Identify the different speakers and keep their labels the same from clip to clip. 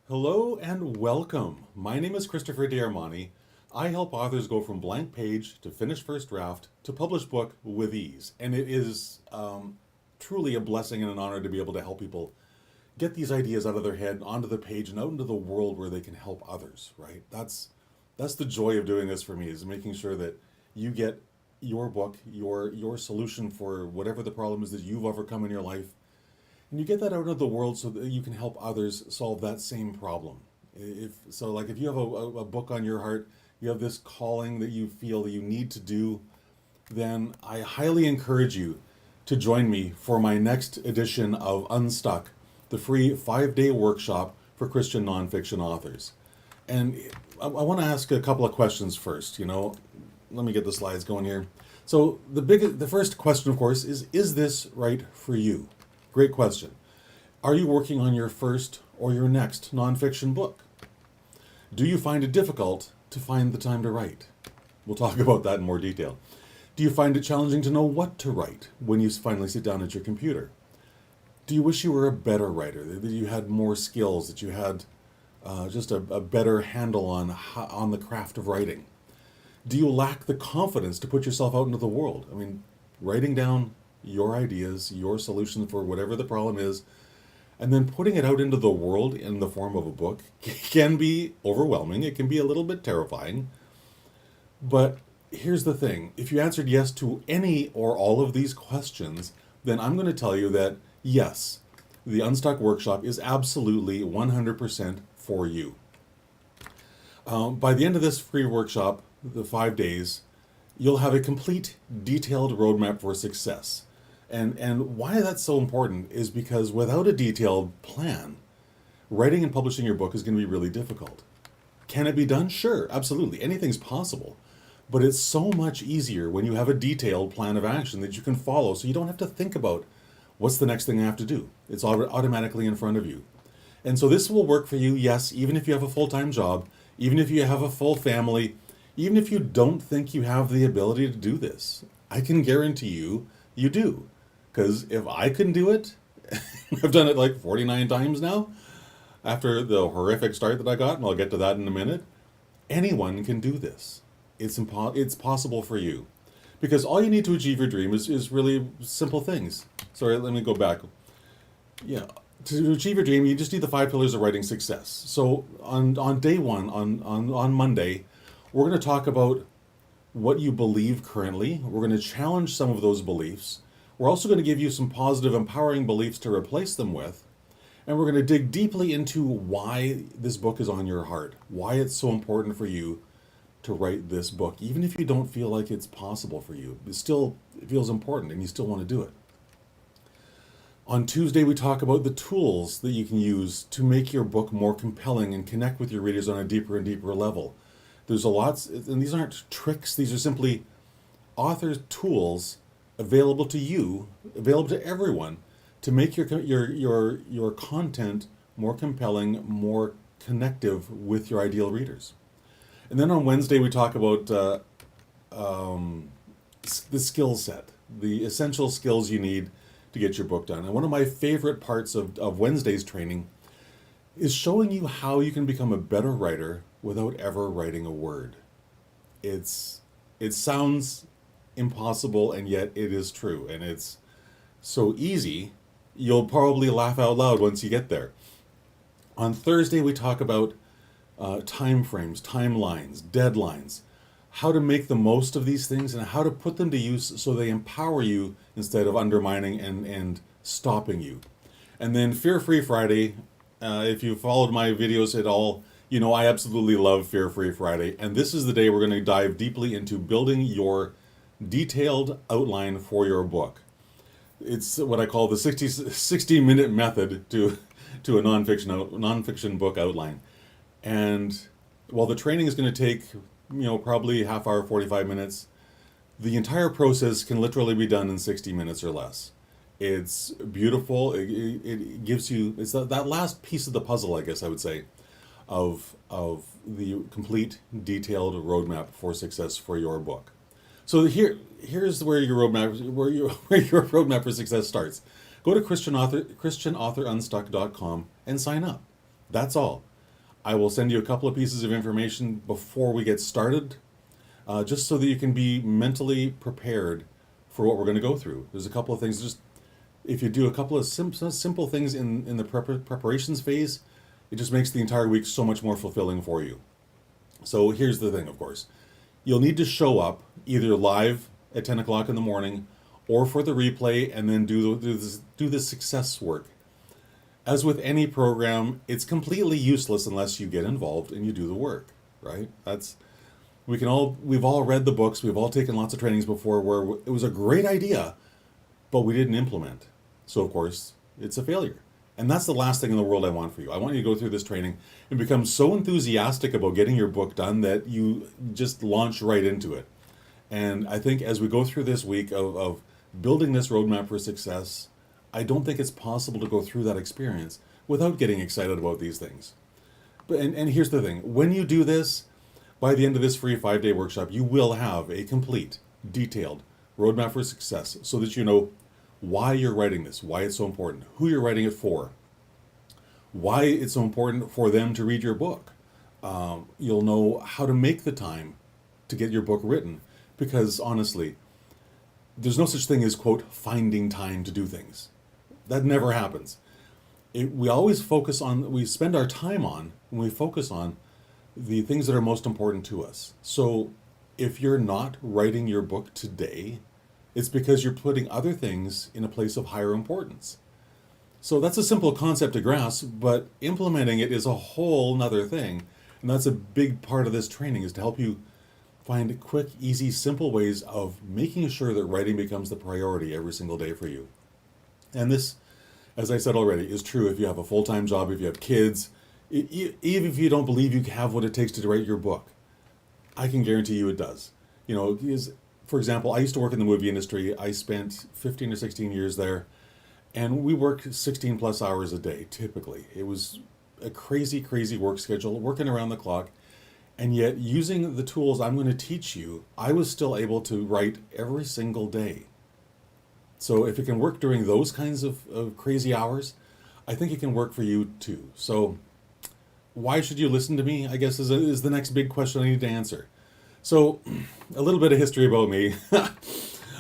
Speaker 1: Hello and welcome. My name is Christopher D'Armani. I help authors go from blank page to finished first draft to published book with ease. And it is truly a blessing and an honor to be able to help people get these ideas out of their head, onto the page, and out into the world where they can help others, right? That's the joy of doing this for me, is making sure that you get your book, your solution for whatever the problem is that you've overcome in your life, and you get that out into the world so that you can help others solve that same problem. If you have a book on your heart, you have this calling that you feel that you need to do, then I highly encourage you to join me for my next edition of Unstuck, the free 5-day workshop for Christian nonfiction authors. And I want to ask a couple of questions first. Let me get the slides going here. So the first question, of course, is this right for you? Great question. Are you working on your first or your next nonfiction book? Do you find it difficult to find the time to write? We'll talk about that in more detail. Do you find it challenging to know what to write when you finally sit down at your computer? Do you wish you were a better writer, that you had more skills, that you had just a better handle on the craft of writing? Do you lack the confidence to put yourself out into the world? I mean, writing down your ideas, your solutions for whatever the problem is, and then putting it out into the world in the form of a book can be overwhelming. It can be a little bit terrifying. But here's the thing. If you answered yes to any or all of these questions, then I'm going to tell you that yes, the Unstuck workshop is absolutely 100% for you. By the end of this free workshop, the 5 days, you'll have a complete, detailed roadmap for success. And why that's so important is because without a detailed plan, writing and publishing your book is going to be really difficult. Can it be done? Sure, absolutely. Anything's possible. But it's so much easier when you have a detailed plan of action that you can follow, so you don't have to think about what's the next thing I have to do. It's automatically in front of you. And so this will work for you, yes, even if you have a full-time job, even if you have a full family, even if you don't think you have the ability to do this. I can guarantee you do. Because if I can do it, I've done it like 49 times now, after the horrific start that I got, and I'll get to that in a minute, anyone can do this. It's possible for you. Because all you need to achieve your dream is really simple things. Sorry, let me go back. Yeah, to achieve your dream, you just need the 5 pillars of writing success. So on day one, on Monday, we're going to talk about what you believe currently. We're going to challenge some of those beliefs. We're also going to give you some positive, empowering beliefs to replace them with. And we're going to dig deeply into why this book is on your heart, why it's so important for you to write this book. Even if you don't feel like it's possible for you, it feels important and you still want to do it. On Tuesday, we talk about the tools that you can use to make your book more compelling and connect with your readers on a deeper and deeper level. There's a lot, and these aren't tricks, these are simply author's tools available to you, available to everyone, to make your content more compelling, more connective with your ideal readers. And then on Wednesday, we talk about the skill set, the essential skills you need to get your book done. And one of my favorite parts of Wednesday's training is showing you how you can become a better writer without ever writing a word. It sounds impossible, and yet it is true. And it's so easy, you'll probably laugh out loud once you get there. On Thursday, we talk about time frames, timelines, deadlines, how to make the most of these things and how to put them to use so they empower you instead of undermining and stopping you. And then Fear Free Friday, if you followed my videos at all, you know I absolutely love Fear Free Friday. And this is the day we're going to dive deeply into building your detailed outline for your book. It's what I call the 60-minute method to a nonfiction book outline. And while the training is going to take, probably half hour, 45 minutes, the entire process can literally be done in 60 minutes or less. It's beautiful. It gives you, it's that last piece of the puzzle, I guess I would say, of the complete detailed roadmap for success for your book. So here's where your roadmap for success starts. Go to christianauthorunstuck.com and sign up. That's all. I will send you a couple of pieces of information before we get started, just so that you can be mentally prepared for what we're going to go through. There's a couple of things, just if you do a couple of simple things in the preparations phase, it just makes the entire week so much more fulfilling for you. So here's the thing, of course. You'll need to show up either live at 10 o'clock in the morning or for the replay and then do the success work. As with any program, it's completely useless unless you get involved and you do the work, right? We've all read the books, we've all taken lots of trainings before where it was a great idea, but we didn't implement. So of course, it's a failure. And that's the last thing in the world I want for you. I want you to go through this training and become so enthusiastic about getting your book done that you just launch right into it. And I think as we go through this week of building this roadmap for success, I don't think it's possible to go through that experience without getting excited about these things. And here's the thing. When you do this, by the end of this free 5-day workshop, you will have a complete, detailed roadmap for success so that you know why you're writing this, why it's so important, who you're writing it for, why it's so important for them to read your book. You'll know how to make the time to get your book written, because honestly, there's no such thing as, quote, finding time to do things. That never happens. We spend our time on, and we focus on the things that are most important to us. So if you're not writing your book today, it's because you're putting other things in a place of higher importance. So that's a simple concept to grasp, but implementing it is a whole nother thing. And that's a big part of this training, is to help you find quick, easy, simple ways of making sure that writing becomes the priority every single day for you. And this, as I said already, is true if you have a full-time job, if you have kids, even if you don't believe you have what it takes to write your book. I can guarantee you it does. For example, I used to work in the movie industry. I spent 15 or 16 years there, and we worked 16 plus hours a day, typically. It was a crazy, crazy work schedule, working around the clock. And yet, using the tools I'm going to teach you, I was still able to write every single day. So if it can work during those kinds of crazy hours, I think it can work for you too. So why should you listen to me, I guess, is the next big question I need to answer. So a little bit of history about me.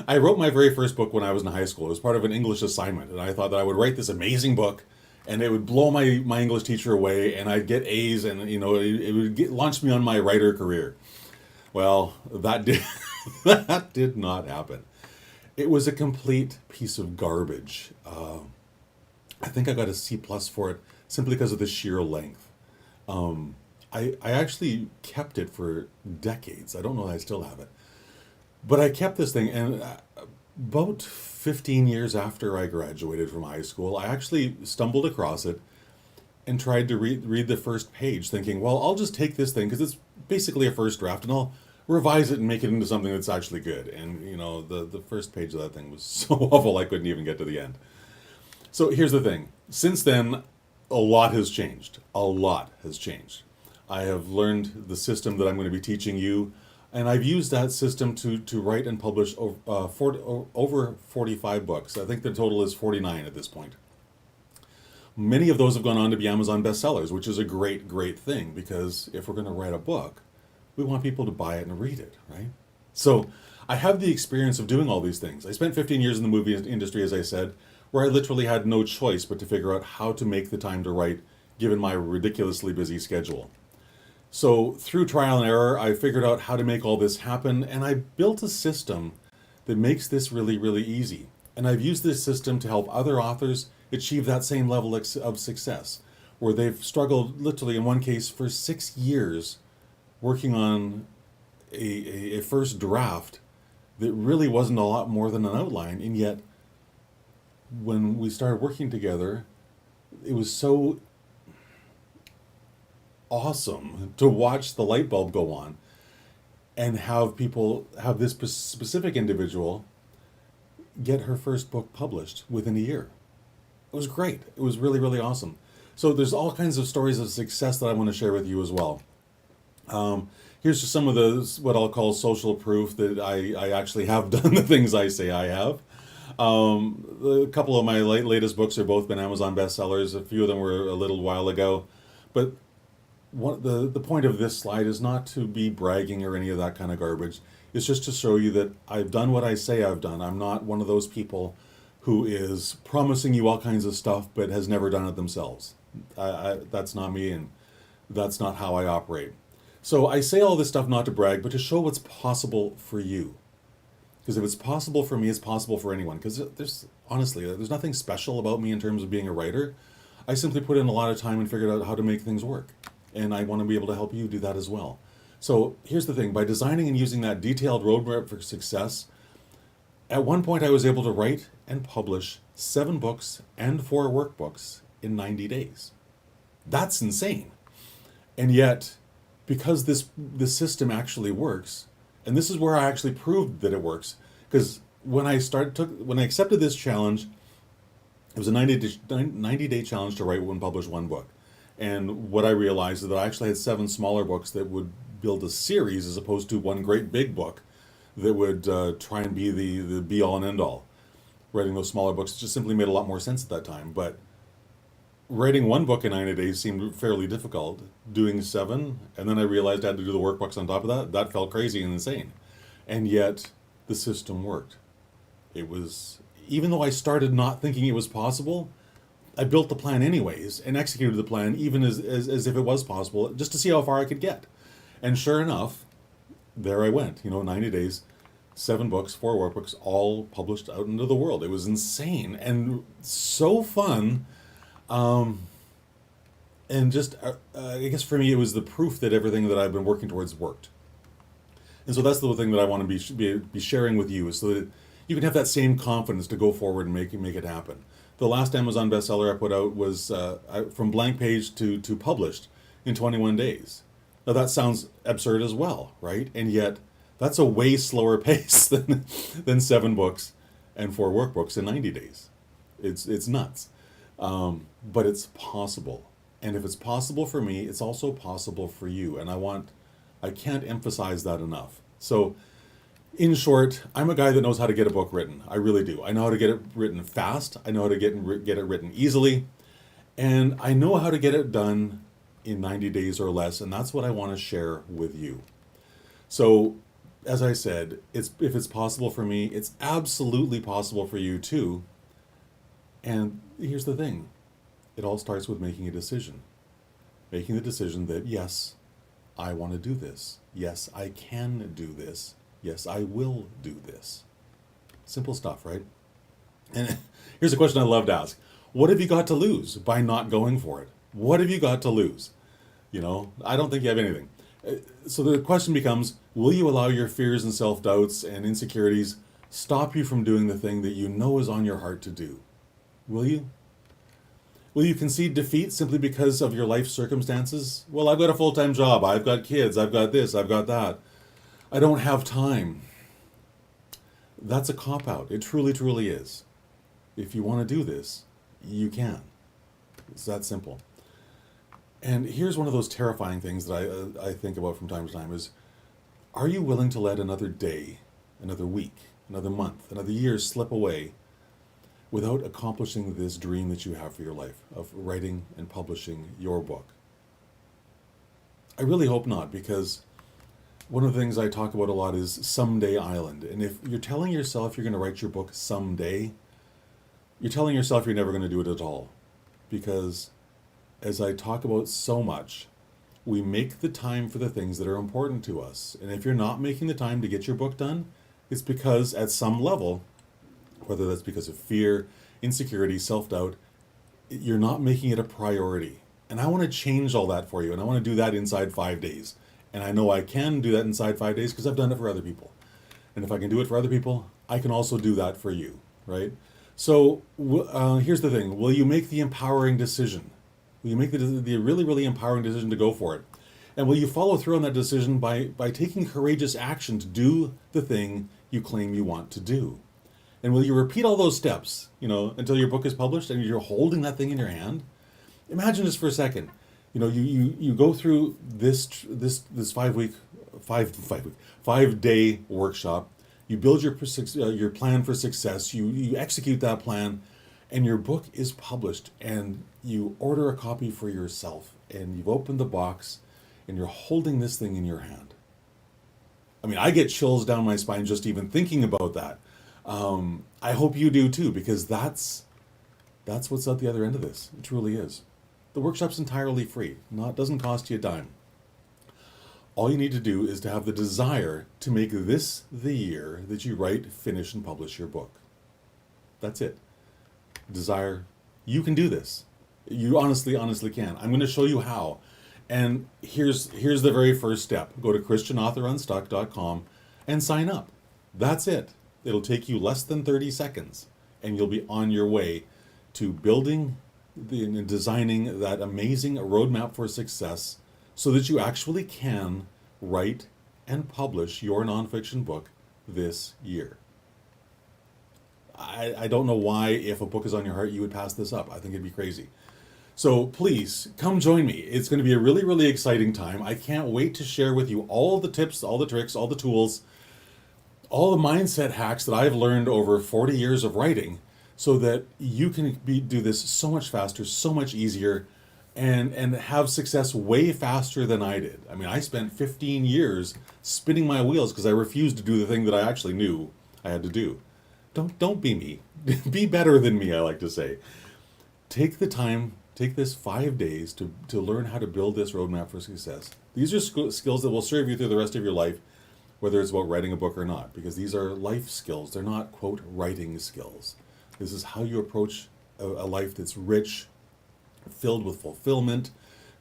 Speaker 1: I wrote my very first book when I was in high school. It was part of an English assignment, and I thought that I would write this amazing book, and it would blow my English teacher away, and I'd get A's, and it would launch me on my writer career. Well, that did not happen. It was a complete piece of garbage. I think I got a C plus for it simply because of the sheer length. I actually kept it for decades. I don't know that I still have it. But I kept this thing, and about 15 years after I graduated from high school, I actually stumbled across it and tried to read the first page, thinking, well, I'll just take this thing, because it's basically a first draft, and I'll revise it and make it into something that's actually good. And, the first page of that thing was so awful I couldn't even get to the end. So here's the thing. Since then, a lot has changed. A lot has changed. I have learned the system that I'm going to be teaching you, and I've used that system to write and publish over 45 books. I think the total is 49 at this point. Many of those have gone on to be Amazon bestsellers, which is a great, great thing, because if we're going to write a book, we want people to buy it and read it, right? So I have the experience of doing all these things. I spent 15 years in the movie industry, as I said, where I literally had no choice but to figure out how to make the time to write, given my ridiculously busy schedule. So through trial and error, I figured out how to make all this happen, and I built a system that makes this really, really easy. And I've used this system to help other authors achieve that same level of success, where they've struggled, literally in one case, for 6 years working on a first draft that really wasn't a lot more than an outline, and yet when we started working together, it was so awesome to watch the light bulb go on and have this specific individual get her first book published within a year. It was great. It was really, really awesome. So there's all kinds of stories of success that I want to share with you as well. Here's just some of those, what I'll call social proof that I actually have done the things I say I have. A couple of my latest books have both been Amazon bestsellers. A few of them were a little while ago. But the point of this slide is not to be bragging or any of that kind of garbage. It's just to show you that I've done what I say I've done. I'm not one of those people who is promising you all kinds of stuff but has never done it themselves. That's not me, and that's not how I operate. So I say all this stuff not to brag, but to show what's possible for you. Because if it's possible for me, it's possible for anyone. Because there's nothing special about me in terms of being a writer. I simply put in a lot of time and figured out how to make things work. And I want to be able to help you do that as well. So here's the thing, by designing and using that detailed roadmap for success, at one point I was able to write and publish 7 books and 4 workbooks in 90 days. That's insane. And yet, because this system actually works, and this is where I actually proved that it works, because when I accepted this challenge, it was a 90-day challenge to write and publish 1 book. And what I realized is that I actually had 7 smaller books that would build a series as opposed to one great big book that would try and be the be-all and end-all. Writing those smaller books just simply made a lot more sense at that time. But writing 1 book in 90 days seemed fairly difficult. Doing 7, and then I realized I had to do the workbooks on top of that felt crazy and insane. And yet, the system worked. It was, even though I started not thinking it was possible, I built the plan anyways and executed the plan even as if it was possible, just to see how far I could get. And sure enough, there I went, 90 days, 7 books, 4 workbooks, all published out into the world. It was insane and so fun. And just, I guess for me, it was the proof that everything that I've been working towards worked. And so that's the thing that I want to be sharing with you, is so that you can have that same confidence to go forward and make it happen. The last Amazon bestseller I put out was from blank page to published in 21 days. Now that sounds absurd as well, right? And yet that's a way slower pace than 7 books and 4 workbooks in 90 days. It's nuts. But it's possible. And if it's possible for me, it's also possible for you. And I can't emphasize that enough. So in short, I'm a guy that knows how to get a book written. I really do. I know how to get it written fast. I know how to get it written easily. And I know how to get it done in 90 days or less. And that's what I want to share with you. So as I said, if it's possible for me, it's absolutely possible for you too. And here's the thing. It all starts with making a decision. Making the decision that, yes, I want to do this. Yes, I can do this. Yes, I will do this. Simple stuff, right? And here's a question I love to ask. What have you got to lose by not going for it? What have you got to lose? I don't think you have anything. So the question becomes, will you allow your fears and self-doubts and insecurities stop you from doing the thing that you know is on your heart to do? Will you? Will you concede defeat simply because of your life circumstances? Well, I've got a full-time job, I've got kids, I've got this, I've got that. I don't have time. That's a cop-out. It truly, truly is. If you want to do this, you can. It's that simple. And here's one of those terrifying things that I think about from time to time is, are you willing to let another day, another week, another month, another year slip away without accomplishing this dream that you have for your life of writing and publishing your book? I really hope not, because one of the things I talk about a lot is someday island. And if you're telling yourself you're going to write your book someday, you're telling yourself you're never going to do it at all. Because as I talk about so much, we make the time for the things that are important to us. And if you're not making the time to get your book done, it's because at some level, whether that's because of fear, insecurity, self-doubt, you're not making it a priority. And I want to change all that for you. And I want to do that inside 5 days. And I know I can do that inside 5 days because I've done it for other people. And if I can do it for other people, I can also do that for you, right? So here's the thing. Will you make the empowering decision? Will you make the really, really empowering decision to go for it? And will you follow through on that decision by taking courageous action to do the thing you claim you want to do? And will you repeat all those steps, until your book is published and you're holding that thing in your hand? Imagine this for a second. You go through this 5-day workshop. You build your plan for success. You execute that plan, and your book is published. And you order a copy for yourself. And you've opened the box, and you're holding this thing in your hand. I mean, I get chills down my spine just even thinking about that. I hope you do too, because that's what's at the other end of this. It truly is. The workshop's entirely free. Doesn't cost you a dime. All you need to do is to have the desire to make this the year that you write, finish, and publish your book. That's it. Desire. You can do this. You honestly can. I'm going to show you how. And here's the very first step. Go to christianauthorunstuck.com and sign up. That's it. It'll take you less than 30 seconds, and you'll be on your way to building and designing that amazing roadmap for success so that you actually can write and publish your nonfiction book this year. I don't know why, if a book is on your heart, you would pass this up. I think it'd be crazy. So please come join me. It's going to be a really, really exciting time. I can't wait to share with you all the tips, all the tricks, all the tools, all the mindset hacks that I've learned over 40 years of writing so that you can do this so much faster, so much easier, and have success way faster than I did. I mean, I spent 15 years spinning my wheels because I refused to do the thing that I actually knew I had to do. Don't be me. Be better than me, I like to say. Take the time, take this 5 days to learn how to build this roadmap for success. These are skills that will serve you through the rest of your life, whether it's about writing a book or not, because these are life skills. They're not, quote, writing skills. This is how you approach a life that's rich, filled with fulfillment,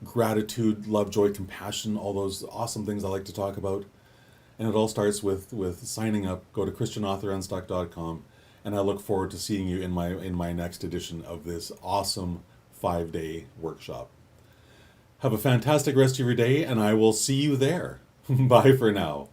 Speaker 1: gratitude, love, joy, compassion, all those awesome things I like to talk about. And it all starts with signing up. Go to christianauthorunstuck.com, and I look forward to seeing you in my next edition of this awesome 5-day workshop. Have a fantastic rest of your day, and I will see you there. Bye for now.